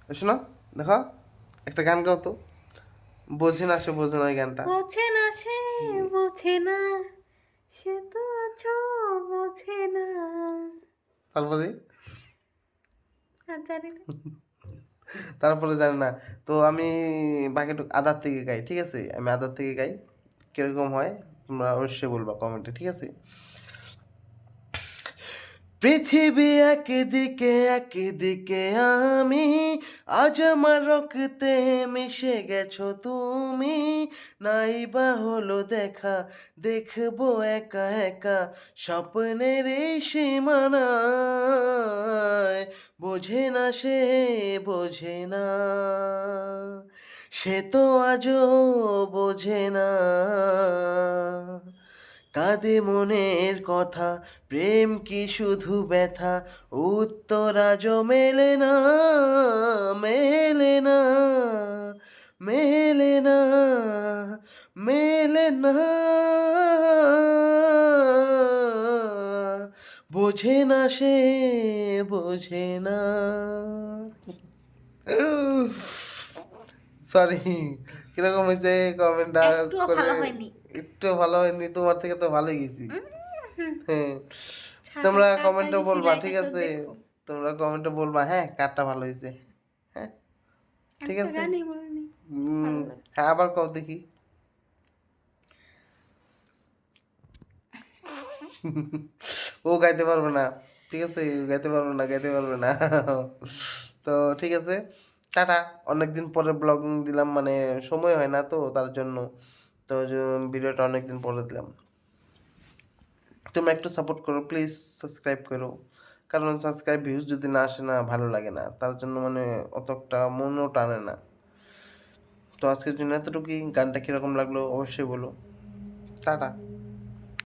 শোনো, দেখো একটা গান গাও তো। বোঝে না সে বোঝে না, ওই গানটা। বোঝে না সে বোঝে না, সে তো আছো বোঝে না। তারপরে আর জানি না। তারপরে জানি না। তো আমি বাকিটুকু আদার থেকে গাই, ঠিক আছে? আমি আদার থেকে গাই, কিরকম হয় তোমরা অবশ্যই বলবা কমেন্টে, ঠিক আছে? পৃথিবী একদিকে একদিকে আমি, আজ আমার রক্তে মিশে গেছো তুমি। নাই বা হলো দেখা, দেখবো একা একা স্বপ্নের এই সীমানায়। বোঝে না সে বোঝে না, সে তো আজও বোঝে না। কাঁদে মনের কথা, প্রেম কি শুধু ব্যথা, উত্তর আজও মেলে না, মেলে না, মেলে না, মেলে না। বোঝে না সে বোঝে না। সরি, কিরকম হয়েছে কমেন্টটা একটুও করে? ভালো হয়নি। একটু ভালো হয়নি? তোমার থেকে তো ভালোই গেছি। হুম, হ্যাঁ, ছাড়ো তোমরা কার কমেন্টে বেশি বলবা, লাইক ঠিক আসো আছে? দেখো। তোমরা কমেন্টে বলবা হ্যাঁ কারটা ভালো হয়েছে। হ্যাঁ, আমি ঠিক তো আছে। গানই বলিনি উম, ভালো লাগে। হ্যাঁ, আবার কও দেখি। ও গাইতে পারবে না, ঠিক আছে? গাইতে পারবে না, গাইতে পারবে না। তো ঠিক আছে, টাটা। অনেকদিন পরে ব্লগ দিলাম, মানে সময় হয় না তো তার জন্য। তো ভিডিওটা অনেকদিন পরে দিলাম। তোমরা একটু সাপোর্ট করো প্লিজ, সাবস্ক্রাইব করো। কারণ সাবস্ক্রাইব ভিউজ যদি না আসে না, ভালো লাগে না, তার জন্য মানে অতটা মনও টানে না। তো আজকের জন্য এতটুকুই। গানটা কীরকম লাগলো অবশ্যই বলো। টাটা।